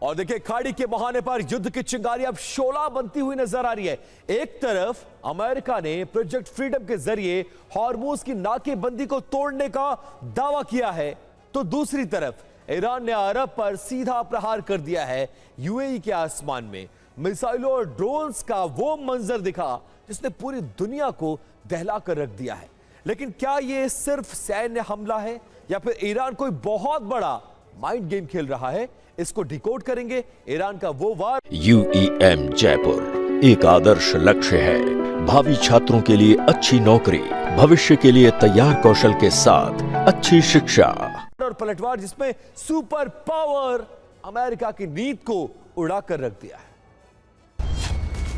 और देखिए, खाड़ी के बहाने पर युद्ध की चिंगारी अब शोला बनती हुई नजर आ रही है। एक तरफ अमेरिका ने प्रोजेक्ट फ्रीडम के जरिए हॉर्मुज की नाकेबंदी को तोड़ने का दावा किया है, तो दूसरी तरफ ईरान ने अरब पर सीधा प्रहार कर दिया है। यूएई के आसमान में मिसाइलों और ड्रोन्स का वो मंजर दिखा जिसने पूरी दुनिया को दहला कर रख दिया है। लेकिन क्या यह सिर्फ सैन्य हमला है या फिर ईरान कोई बहुत बड़ा माइंड गेम खेल रहा है? इसको डिकोड करेंगे। ईरान का वो वार। UEM जयपुर एक आदर्श लक्ष्य है। भावी छात्रों के लिए अच्छी नौकरी, भविष्य के लिए तैयार कौशल के साथ अच्छी शिक्षा और पलटवार जिसमें सुपर पावर अमेरिका की नींद को उड़ा कर रख दिया है।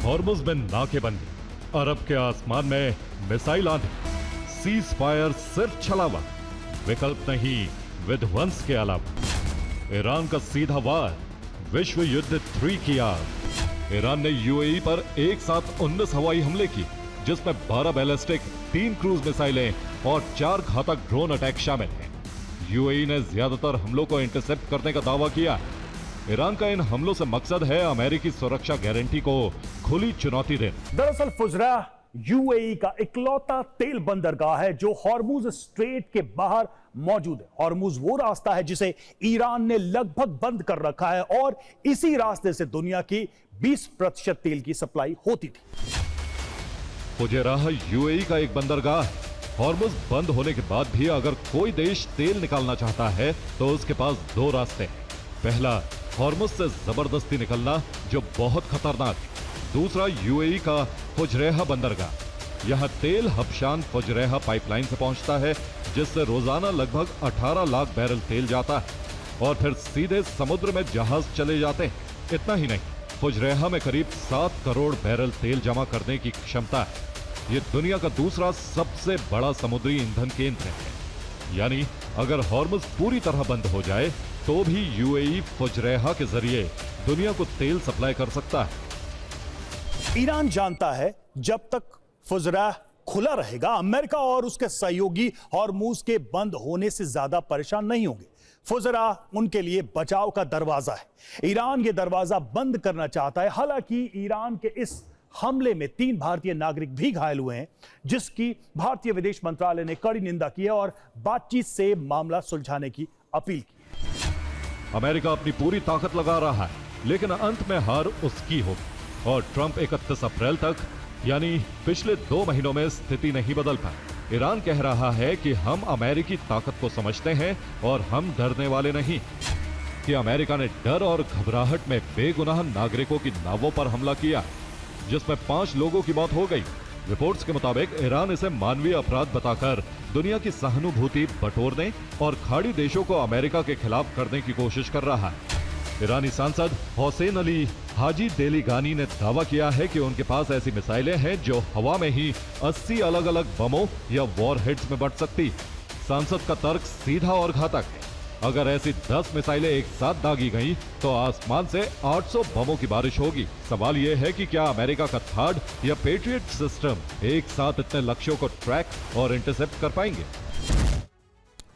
हॉर्मुज में नाकेबंदी, अरब के आसमान में मिसाइल आंधी, सीज फायर सिर्फ छलावा, विकल्प नहीं विध्वंस के अलावा। ईरान का सीधा वार, विश्व युद्ध 3 की आग। ईरान ने यूएई पर एक साथ 19 हवाई हमले की, जिसमें 12 बैलिस्टिक, 3 क्रूज मिसाइलें और 4 घातक ड्रोन अटैक शामिल हैं। यूएई ने ज्यादातर हमलों को इंटरसेप्ट करने का दावा किया। ईरान का इन हमलों से मकसद है अमेरिकी सुरक्षा गारंटी को खुली चुनौती देना। दरअसल फुजरा यूएई का इकलौता तेल बंदरगाह है जो हॉर्मुज स्ट्रेट के बाहर मौजूद है। हॉर्मुज वो रास्ता है जिसे ईरान ने लगभग बंद कर रखा है और इसी रास्ते से दुनिया की 20% तेल की सप्लाई होती थी। फुजैराह यूएई का एक बंदरगाह। हॉर्मुज बंद होने के बाद भी अगर कोई देश तेल निकालना चाहता है तो उसके पास 2 रास्ते हैं। पहला, हॉर्मुज से जबरदस्ती निकलना जो बहुत खतरनाक है। दूसरा, यूएई का फुजैराह बंदरगाह। यहां तेल हबशान फुजैराह पाइपलाइन से पहुंचता है, जिससे रोजाना लगभग 18 लाख बैरल तेल जाता है और फिर सीधे समुद्र में जहाज चले जाते हैं। इतना ही नहीं, फुजैराह में करीब 7 करोड़ बैरल तेल जमा करने की क्षमता है। ये दुनिया का दूसरा सबसे बड़ा समुद्री ईंधन केंद्र है। यानी अगर हॉर्मुज पूरी तरह बंद हो जाए तो भी यूएई फुजैराह के जरिए दुनिया को तेल सप्लाई कर सकता है। ईरान जानता है जब तक फुजैराह खुला रहेगा, अमेरिका और उसके सहयोगी हॉर्मुज के बंद होने से ज्यादा परेशान नहीं होंगे। फुजैराह उनके लिए बचाव का दरवाजा है। ईरान ये दरवाजा बंद करना चाहता है। हालांकि ईरान के इस हमले में 3 भारतीय नागरिक भी घायल हुए हैं, जिसकी भारतीय विदेश मंत्रालय ने कड़ी निंदा की है और बातचीत से मामला सुलझाने की अपील की। अमेरिका अपनी पूरी ताकत लगा रहा है, लेकिन अंत में हार उसकी होगी और ट्रंप 31 अप्रैल तक, यानी पिछले 2 महीनों में स्थिति नहीं बदल पाई। ईरान कह रहा है कि हम अमेरिकी ताकत को समझते हैं और हम डरने वाले नहीं। कि अमेरिका ने डर और घबराहट में बेगुनाह नागरिकों की नावों पर हमला किया, जिसमें 5 लोगों की मौत हो गई। रिपोर्ट्स के मुताबिक ईरान इसे मानवीय अपराध बताकर दुनिया की सहानुभूति बटोरने और खाड़ी देशों को अमेरिका के खिलाफ करने की कोशिश कर रहा है। ईरानी सांसद हुसैन अली हाजी देलीगानी ने दावा किया है कि उनके पास ऐसी मिसाइलें हैं जो हवा में ही 80 अलग अलग बमों या वॉरहेड्स में बट सकती। सांसद का तर्क सीधा और घातक है। अगर ऐसी 10 मिसाइलें एक साथ दागी गईं तो आसमान से 800 बमों की बारिश होगी। सवाल यह है कि क्या अमेरिका का थर्ड या पेट्रियट सिस्टम एक साथ इतने लक्ष्यों को ट्रैक और इंटरसेप्ट कर पाएंगे?